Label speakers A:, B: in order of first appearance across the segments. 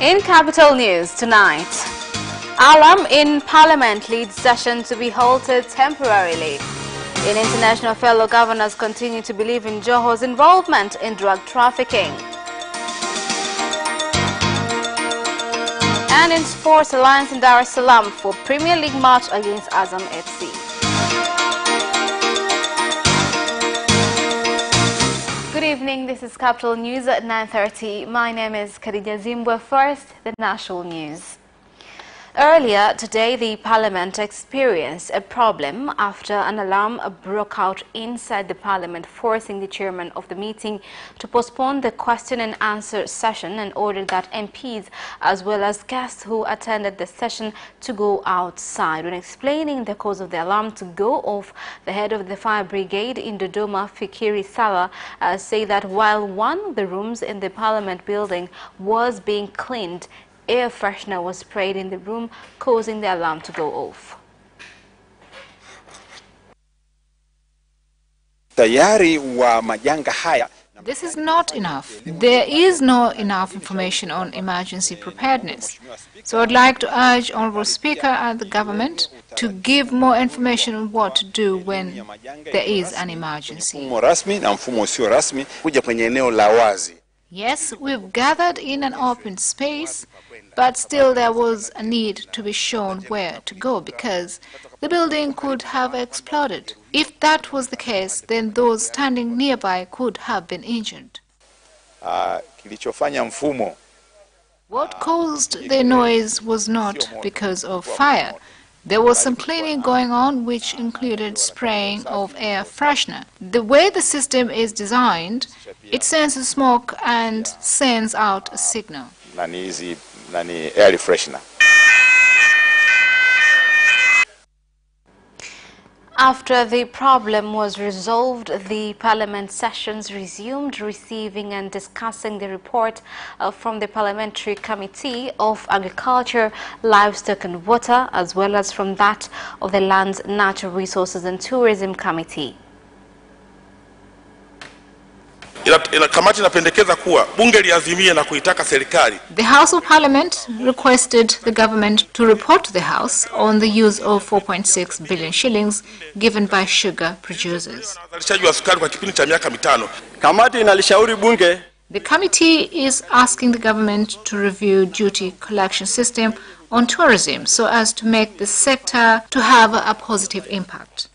A: In Capital News tonight, alarm in Parliament leads session to be halted temporarily. In international, fellow governors continue to believe in Joho's involvement in drug trafficking. And in sports, Alliance in Dar es Salaam for Premier League match against Azam FC. Good evening, this is Capital News at 9:30. My name is Khadija Zimbwe. First, the national news. Earlier today, the Parliament experienced a problem after an alarm broke out inside the Parliament, forcing the chairman of the meeting to postpone the question and answer session and ordered that MPs as well as guests who attended the session to go outside. When explaining the cause of the alarm to go off, the head of the fire brigade in Dodoma, Fikiri Sawa, say that while one of the rooms in the Parliament building was being cleaned, air freshener was sprayed in the room, causing the alarm to go off.
B: This is not enough. There is not enough information on emergency preparedness. So I'd like to urge Honorable Speaker and the government to give more information on what to do when there is an emergency. Yes, we've gathered in an open space, but still there was a need to be shown where to go because the building could have exploded. If that was the case, then those standing nearby could have been injured. What caused the noise was not because of fire. There was some cleaning going on which included spraying of air freshener. The way the system is designed, it senses smoke and sends out a signal.
C: Air freshener.
A: After the problem was resolved, the Parliament sessions resumed, receiving and discussing the report from the Parliamentary Committee of Agriculture, Livestock and Water, as well as from that of the Lands, Natural Resources and Tourism Committee.
B: The House of Parliament requested the government to report to the House on the use of 4.6 billion shillings given by sugar producers. The committee is asking the government to review duty collection system on tourism so as to make the sector to have a positive impact.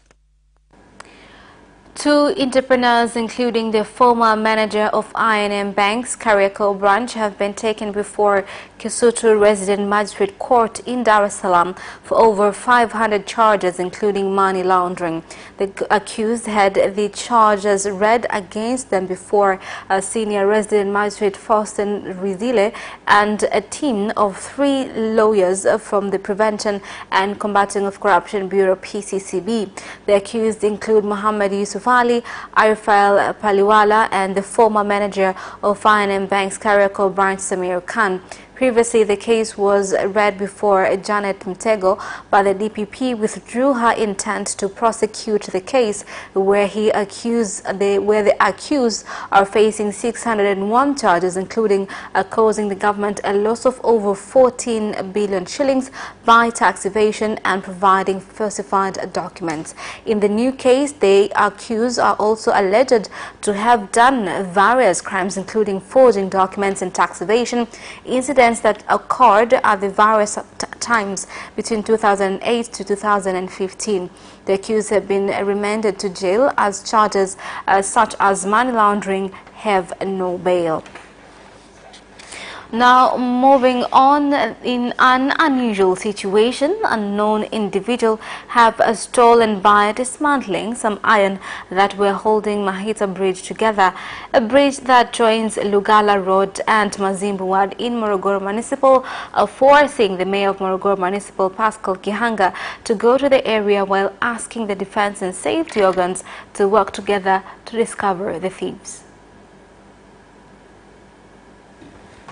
A: Two entrepreneurs, including the former manager of I&M Bank's Kariakoo branch, have been taken before Kisutu Resident Magistrate Court in Dar es Salaam for over 500 charges, including money laundering. The accused had the charges read against them before a senior resident magistrate Faustin Rizile and a team of 3 lawyers from the Prevention and Combating of Corruption Bureau (PCCB). The accused include Muhammad Yusuf Ali, Arifal Paliwala, and the former manager of I&M Bank's Kariakoo branch, Samir Khan. Previously, the case was read before Janet Mtego, but the DPP withdrew her intent to prosecute the case, where the accused are facing 601 charges, including causing the government a loss of over 14 billion shillings by tax evasion and providing falsified documents. In the new case, the accused are also alleged to have done various crimes, including forging documents and tax evasion, incidents that occurred at the various times between 2008 to 2015. The accused have been remanded to jail as charges such as money laundering have no bail. Now, moving on, in an unusual situation, unknown individual have stolen by dismantling some iron that were holding Mahita Bridge together, a bridge that joins Lugala Road and Mazimbu Ward in Morogoro Municipal, forcing the Mayor of Morogoro Municipal, Pascal Kihanga, to go to the area while asking the defense and safety organs to work together to discover the thieves.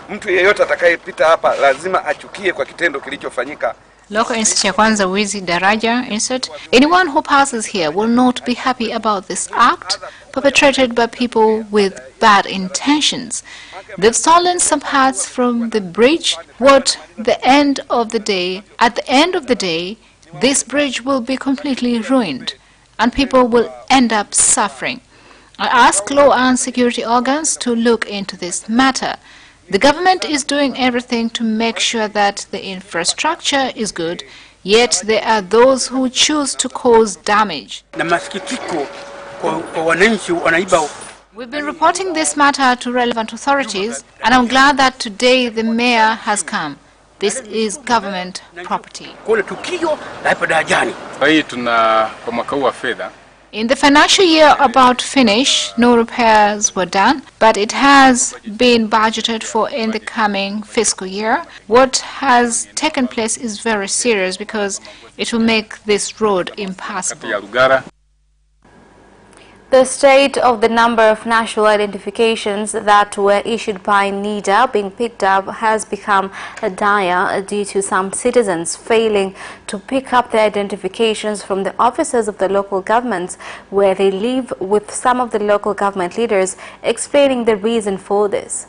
D: Mtu yeyote atakayepita hapa lazima achukie kwa kitendo kilichofanyika
B: Local insert ya kwanza wizi daraja insert. Anyone who passes here will not be happy about this act perpetrated by people with bad intentions. They've stolen some parts from the bridge. At the end of the day, this bridge will be completely ruined and people will end up suffering. I ask law and security organs to look into this matter. The government is doing everything to make sure that the infrastructure is good, yet there are those who choose to cause damage. We've been reporting this matter to relevant authorities, and I'm glad that today the mayor has come. This is government property. In the financial year about to finish, no repairs were done, but it has been budgeted for in the coming fiscal year. What has taken place is very serious because it will make this road impassable.
A: The state of the number of national identifications that were issued by NIDA being picked up has become dire due to some citizens failing to pick up their identifications from the offices of the local governments where they live, with some of the local government leaders explaining the reason for this.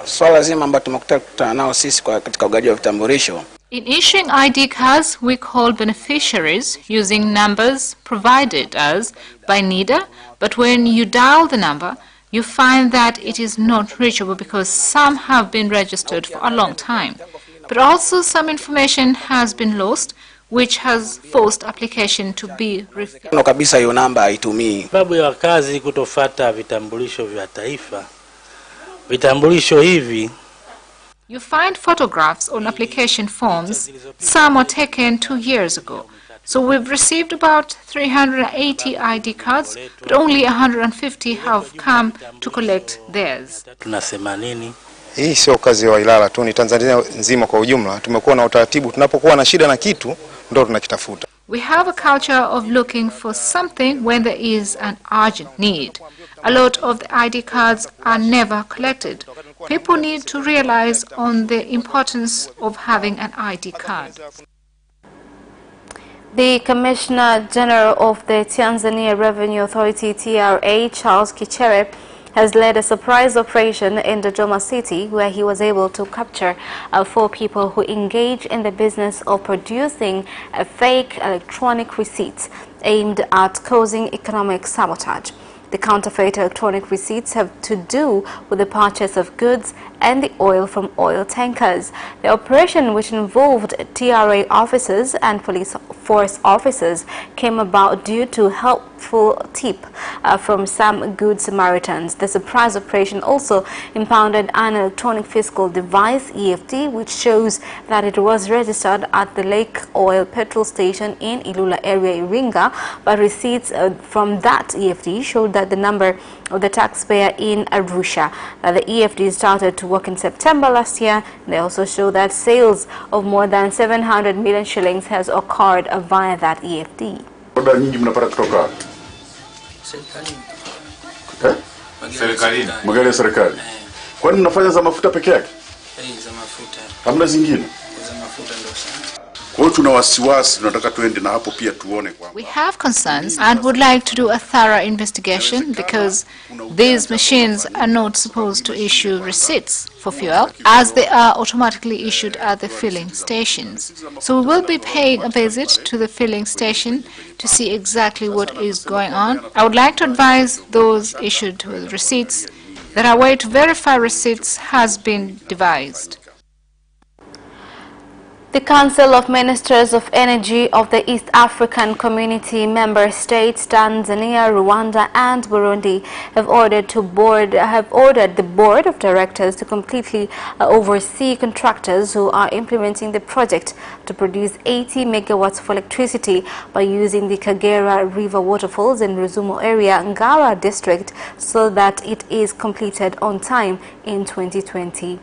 D: Swala zima ambalo tumekutana nao sisi katika ugawaji wa vitambulisho.
B: In issuing ID cards, we call beneficiaries using numbers provided us by NIDA, but when you dial the number, you find that it is not reachable because some have been registered for a long time. But also some information has been lost, which has forced application to be refilled.
D: Kabisa hiyo namba haitumii.
E: Sababu ya wakazi kutofuata vitambulisho vya taifa. Vitambulisho hivi,
B: you find photographs on application forms. Some were taken 2 years ago. So we've received about 380 ID cards, but only 150 have come to collect theirs.
E: Tunasema nini?
F: Hii sio kazi ya Ilala tu, ni Tanzania nzima kwa ujumla. Tumekuwa na utaratibu, tunapokuwa na shida na kitu ndio tunakitafuta.
B: We have a culture of looking for something when there is an urgent need. A lot of the ID cards are never collected. People need to realize on the importance of having an ID card.
A: The Commissioner General of the Tanzania Revenue Authority, TRA, Charles Kichere, has led a surprise operation in Dodoma City where he was able to capture 4 people who engage in the business of producing fake electronic receipts aimed at causing economic sabotage. The counterfeit electronic receipts have to do with the purchase of goods and the oil from oil tankers. The operation, which involved TRA officers and police force officers, came about due to helpful tip from some good Samaritans. The surprise operation also impounded an electronic fiscal device, EFD, which shows that it was registered at the Lake Oil petrol station in Ilula area, Iringa, but receipts from that EFD showed that the number of the taxpayer in Arusha. The EFD started to work in September last year. They also show that sales of more than 700 million shillings has occurred via that EFD.
G: Magari ya serikali. Kwani mnafanya za mafuta peke yake? Za mafuta. Hamna zingine? Za mafuta ndio sana. Kwa hiyo tuna wasiwasi, tunataka tuende na hapo pia tuone kwamba.
B: We have concerns and would like to do a thorough investigation because these machines are not supposed to issue receipts for fuel as they are automatically issued at the filling stations. So we will be paying a visit to the filling station to see exactly what is going on. I would like to advise those issued with receipts that a way to verify receipts has been devised.
A: The Council of Ministers of Energy of the East African Community member states Tanzania, Rwanda and Burundi have ordered the board of directors to completely oversee contractors who are implementing the project to produce 80 megawatts of electricity by using the Kagera River waterfalls in Rusumo area, Ngara district, so that it is completed on time in 2020.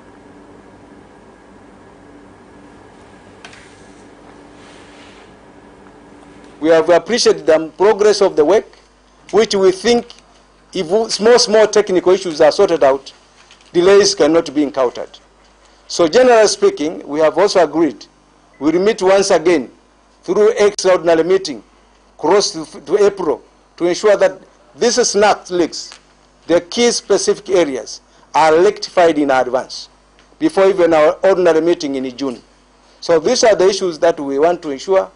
H: We have appreciated the progress of the work, which we think if small technical issues are sorted out, delays cannot be encountered. So generally speaking, we have also agreed we will meet once again through extraordinary meeting, close to April, to ensure that these snag leaks, the key specific areas, are rectified in advance, before even our ordinary meeting in June. So these are the issues that we want to ensure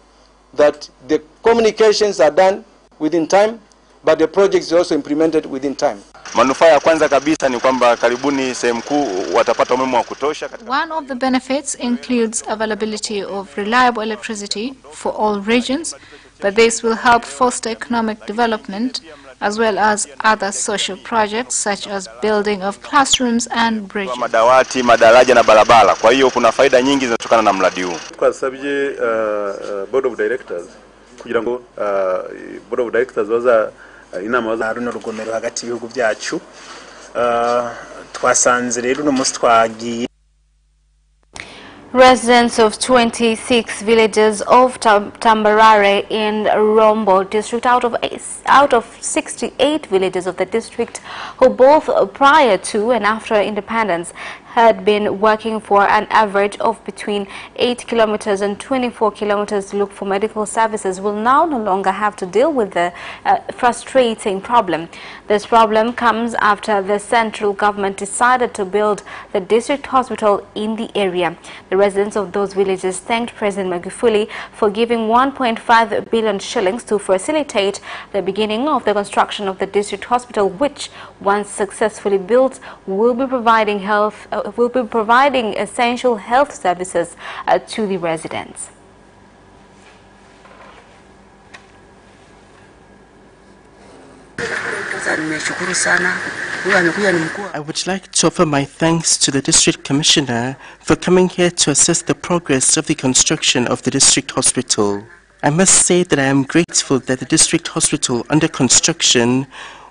H: that the communications are done within time, but the project is also implemented within time.
C: Manufaa ya kwanza kabisa ni kwamba karibuni sehemu kuu watapata umeme wa kutosha.
B: One of the benefits includes availability of reliable electricity for all regions, but this will help foster economic development as well as other social projects such as building of classrooms and bridges.
C: Madawati, madaraja na barabara. Kwa hiyo kuna faida nyingi zinatokana na mradi huu.
G: Twasabye board of directors kugira ngo board of directors baza inama za runo rugomero hagati y'ibihugu byacu. Twasanze rero no munsi twagiye.
A: Residents of 26 villages of Tambarare in Rombo district out of 68 villages of the district who both prior to and after independence had been working for an average of between 8 kilometers and 24 kilometers to look for medical services will now no longer have to deal with the frustrating problem. This problem comes after the central government decided to build the district hospital in the area. The residents of those villages thanked President Magufuli for giving 1.5 billion shillings to facilitate the beginning of the construction of the district hospital, which, once successfully built, will be providing essential health services to the residents.
I: I would like to offer my thanks to the District Commissioner for coming here to assess the progress of the construction of the district hospital. I must say that I am grateful that the district hospital under construction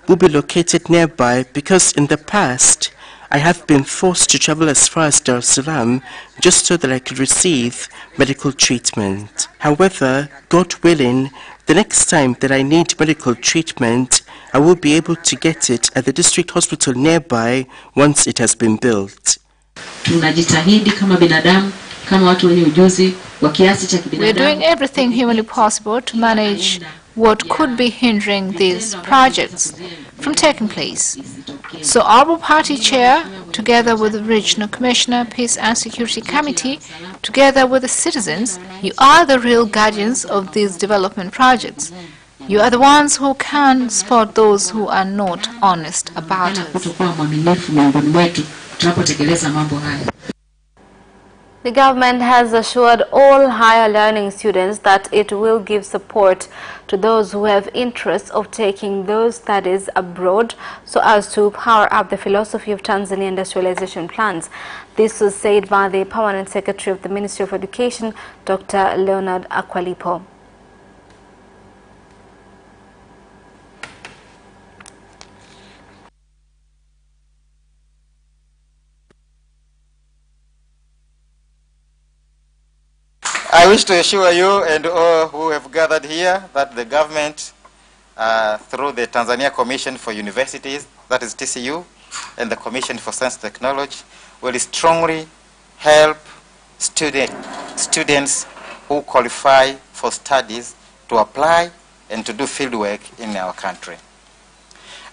I: will be located nearby, because in the past I have been forced to travel as far as Dar es Salaam just so that I could receive medical treatment. However, God willing, the next time that I need medical treatment, I will be able to get it at the district hospital nearby once it has been built.
B: We are doing everything humanly possible to manage what could be hindering these projects from taking place. So our party chair, together with the regional commissioner, peace and security committee, together with the citizens, you are the real guardians of these development projects. You are the ones who can spot those who are not honest about it.
A: The government has assured all higher learning students that it will give support to those who have interest of taking those studies abroad so as to power up the philosophy of Tanzania industrialization plans. This was said by the Permanent Secretary of the Ministry of Education, Dr. Leonard Akwalipo.
F: I wish to assure you and all who have gathered here that the government, through the Tanzania Commission for Universities, that is TCU, and the Commission for Science and Technology, will strongly help students who qualify for studies to apply and to do fieldwork in our country.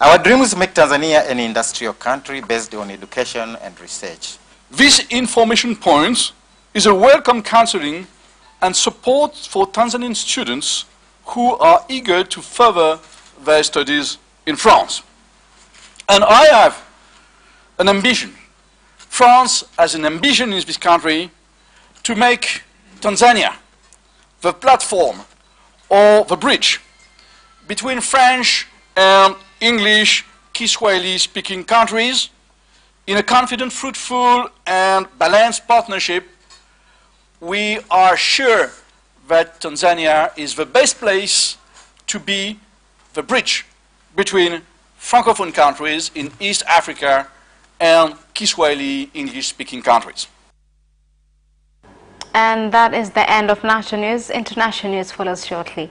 F: Our dream is to make Tanzania an industrial country based on education and research.
J: This information point is a welcome counseling and support for Tanzanian students who are eager to further their studies in France. And I have an ambition. France has an ambition in this country to make Tanzania the platform or the bridge between French and English, Kiswahili-speaking countries in a confident, fruitful, and balanced partnership. We are sure that Tanzania is the best place to be the bridge between Francophone countries in East Africa and Kiswahili English-speaking countries.
A: And that is the end of national news. International news follows shortly.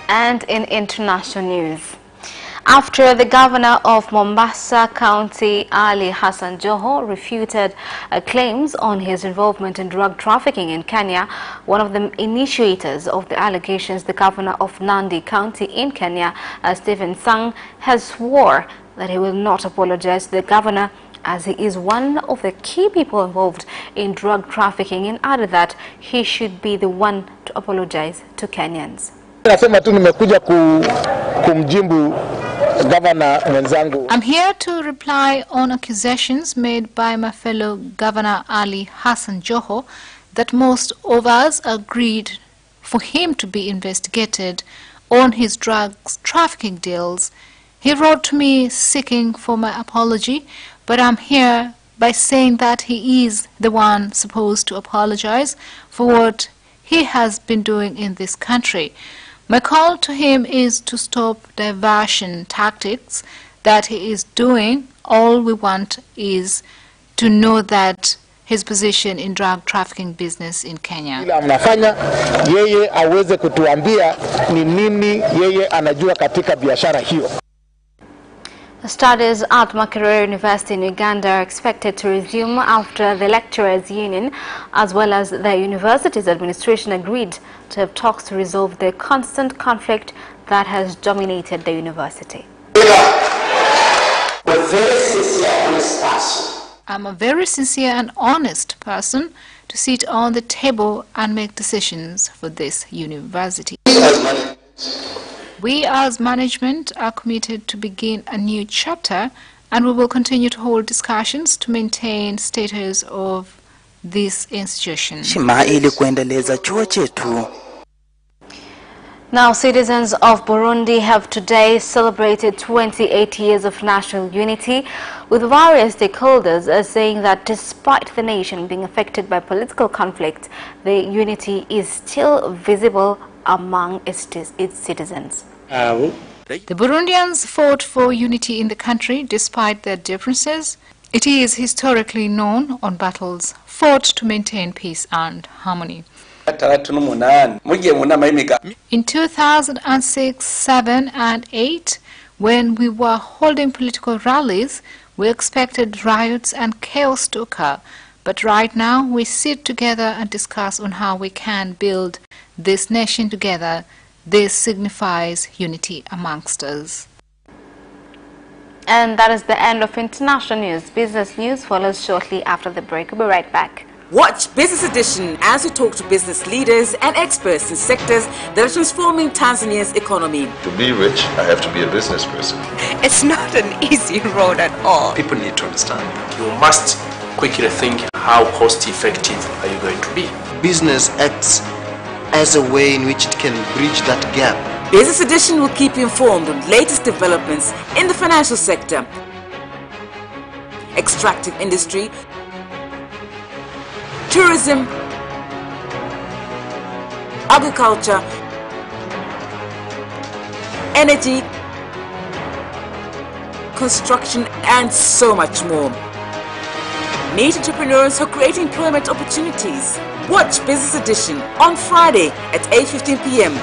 A: And in international news, After the governor of Mombasa County, Ali Hassan Joho, refuted claims on his involvement in drug trafficking in Kenya, one of the initiators of the allegations, the governor of Nandi County in Kenya, Stephen Sang, has swore that he will not apologize to the governor, as he is one of the key people involved in drug trafficking, and added that he should be the one to apologize to Kenyans.
B: I'm here to reply on accusations made by my fellow Governor Ali Hassan Joho that most of us agreed for him to be investigated on his drugs trafficking deals. He wrote to me seeking for my apology, but I'm here by saying that he is the one supposed to apologize for what he has been doing in this country. My call to him is to stop diversion tactics that he is doing. All we want is to know that his position in drug trafficking business in Kenya.
A: Studies at Makerere University in Uganda are expected to resume after the lecturers' union as well as the university's administration agreed to have talks to resolve the constant conflict that has dominated the university.
B: I'm a very sincere and honest person to sit on the table and make decisions for this university. We as management are committed to begin a new chapter, and we will continue to hold discussions to maintain status of this institution.
A: Now, citizens of Burundi have today celebrated 28 years of national unity, with various stakeholders saying that despite the nation being affected by political conflict, the unity is still visible among its citizens.
B: The Burundians fought for unity in the country despite their differences. It is historically known on battles fought to maintain peace and harmony. In 2006, 7 and 8, when we were holding political rallies, we expected riots and chaos to occur. But right now, we sit together and discuss on how we can build this nation together. This signifies unity amongst us.
A: And that is the end of international news. Business news follows shortly after the break. We'll be right back.
K: Watch Business Edition as we talk to business leaders and experts in sectors that are transforming Tanzania's economy.
L: To be rich, I have to be a business person.
M: It's not an easy road at all.
N: People need to understand. You must quickly think, how cost effective are you going to be?
O: Business acts as a way in which it can bridge that gap.
K: Business Edition will keep you informed on latest developments in the financial sector, extractive industry, tourism, agriculture, energy, construction, and so much more. Meet entrepreneurs who create employment opportunities. Watch Business Edition on Friday at 8:15 p.m.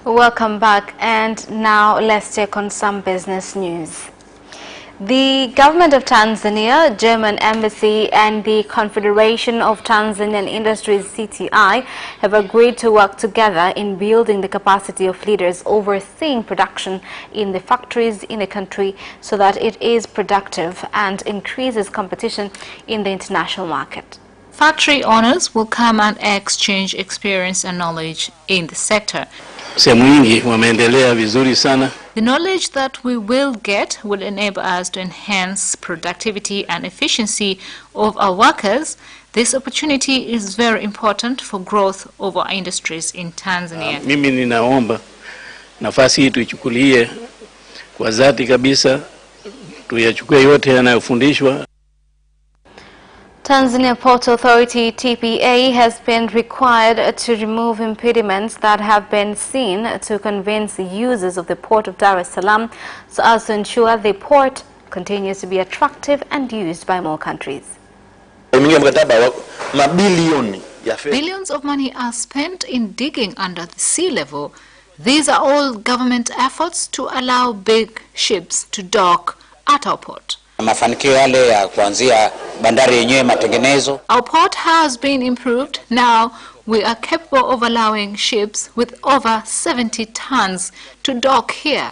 A: Welcome back, and now let's check on some business news. The government of Tanzania, German Embassy and the Confederation of Tanzanian Industries CTI have agreed to work together in building the capacity of leaders overseeing production in the factories in the country so that it is productive and increases competition in the international market.
B: Factory owners will come and exchange experience and knowledge in the sector.
E: The
B: knowledge that we will get will enable us to enhance productivity and efficiency of our workers. This opportunity is very important for growth of our industries in Tanzania.
E: Mimi ninaomba nafasi hii tuichukulie kwa dhati kabisa,
P: tuyachukue yote yanayofundishwa.
A: Tanzania Port Authority TPA has been required to remove impediments that have been seen to convince users of the port of Dar es Salaam so as to ensure the port continues to be attractive and used by more countries.
B: Billions of money are spent in digging under the sea level. These are all government efforts to allow big ships to dock at our port. Our port has been improved. Now we are capable of allowing ships with over 70 tons to dock here.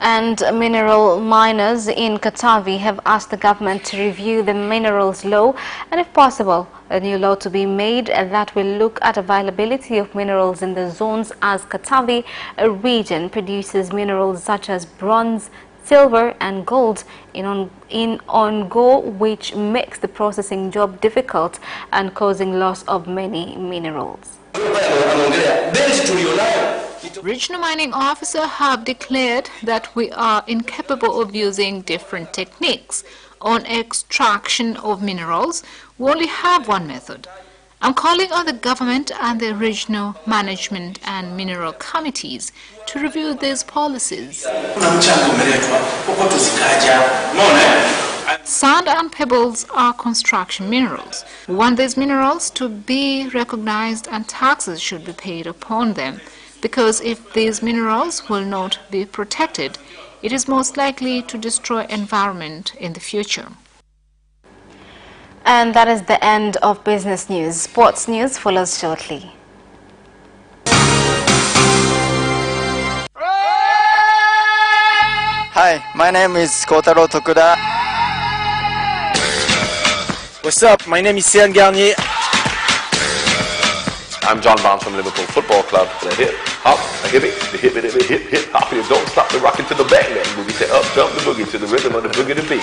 A: And mineral miners in Katavi have asked the government to review the minerals law and, if possible, a new law to be made that will look at availability of minerals in the zones, as Katavi, a region, produces minerals such as bronze, silver and gold in on-go, which makes the processing job difficult and causing loss of many minerals.
B: Regional mining officers have declared that we are incapable of using different techniques on extraction of minerals. We only have one method. I'm calling on the government and the regional management and mineral committees to review these policies. Sand and pebbles are construction minerals. We want these minerals to be recognized and taxes should be paid upon them, because if these minerals will not be protected, it is most likely to destroy environment in the future.
A: And that is the end of business news. Sports news follows shortly.
Q: Hi, my name is Kotaro Tokuda. What's up? My name is Sean Garnier.
L: I'm John Barnes from Liverpool Football Club. The hip, hop, a hip, the hip, hip, hop. You don't stop the rockin' to the bang bang boogie. Say up, jump the boogie to the rhythm of the boogie to beat.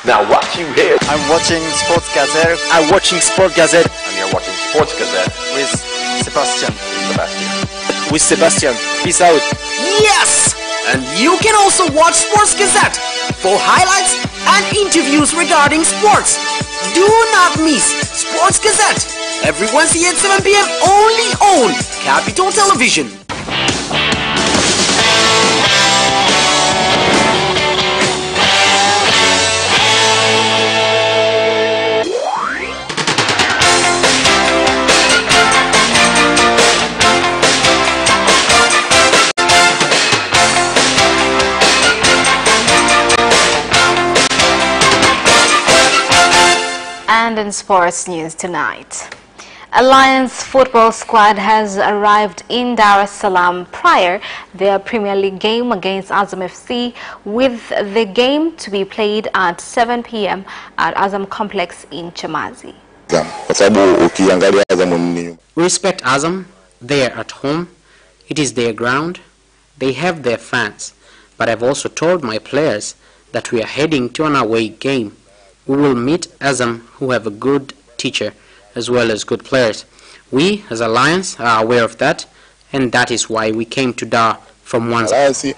L: Now what you hear?
Q: I'm watching Sports Gazette. I'm watching Sports Gazette.
L: And you're watching Sports Gazette
Q: with Sebastian.
L: With
Q: Sebastian. Peace out.
R: Yes! And you can also watch Sports Gazette for highlights and interviews regarding sports. Do not miss Sports Gazette every Wednesday at 7 p.m. only on Capital Television.
A: And in sports news tonight, Alliance football squad has arrived in Dar es Salaam prior their Premier League game against Azam FC, with the game to be played at 7 p.m. at Azam Complex in Chamazi.
S: We respect Azam. They are at home. It is their ground. They have their fans. But I've also told my players that we are heading to an away game. We will meet Azam, who have a good teacher as well as good players. We, as Alliance, are aware of that, and that is why we came to Dar from one side.
A: The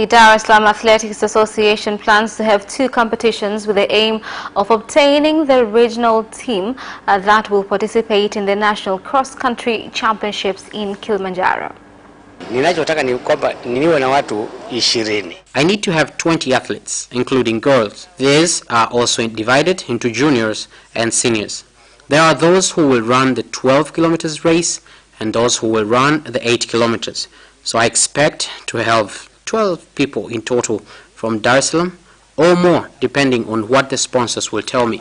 A: Dar es Salaam Athletics Association plans to have 2 competitions with the aim of obtaining the regional team that will participate in the National Cross Country Championships in Kilimanjaro.
S: I need to have 20 athletes, including girls. These are also divided into juniors and seniors. There are those who will run the 12 kilometers race and those who will run the 8 kilometers. So I expect to have 12 people in total from Dar es Salaam or more, depending on what the sponsors will tell me.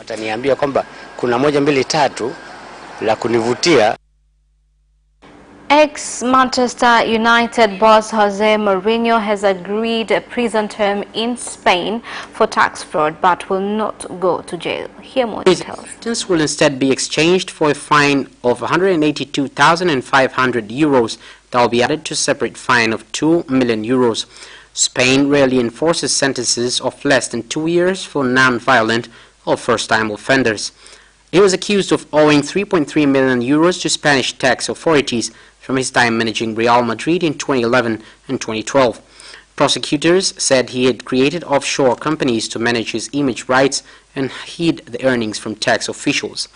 A: Ex-Manchester United boss Jose Mourinho has agreed a prison term in Spain for tax fraud, but will not go to jail. Hear more details.
S: This will instead be exchanged for a fine of 182,500 euros that will be added to a separate fine of 2 million euros. Spain rarely enforces sentences of less than 2 years for non-violent or first-time offenders. He was accused of owing 3.3 million euros to Spanish tax authorities from his time managing Real Madrid in 2011 and 2012. Prosecutors said he had created offshore companies to manage his image rights and hid the earnings from tax officials.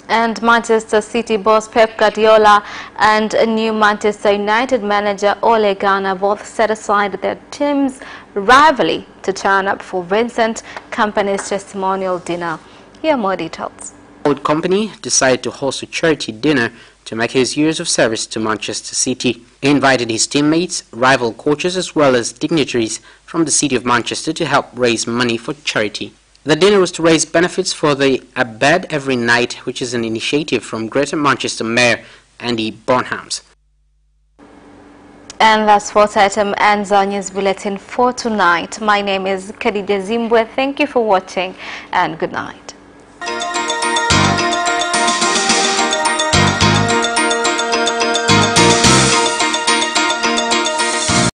A: And Manchester City boss Pep Guardiola and new Manchester United manager Ole Gunnar both set aside their team's rivalry to turn up for Vincent Kompany's testimonial dinner. Here are more details.
S: Old Company decided to host a charity dinner to make his years of service to Manchester City. He invited his teammates, rival coaches as well as dignitaries from the city of Manchester to help raise money for charity. The dinner was to raise benefits for the A Bed Every Night, which is an initiative from Greater Manchester Mayor Andy Bonhams.
A: And that sports item ends our news bulletin for tonight. My name is Khadija Zimbwe. Thank you for watching and good night.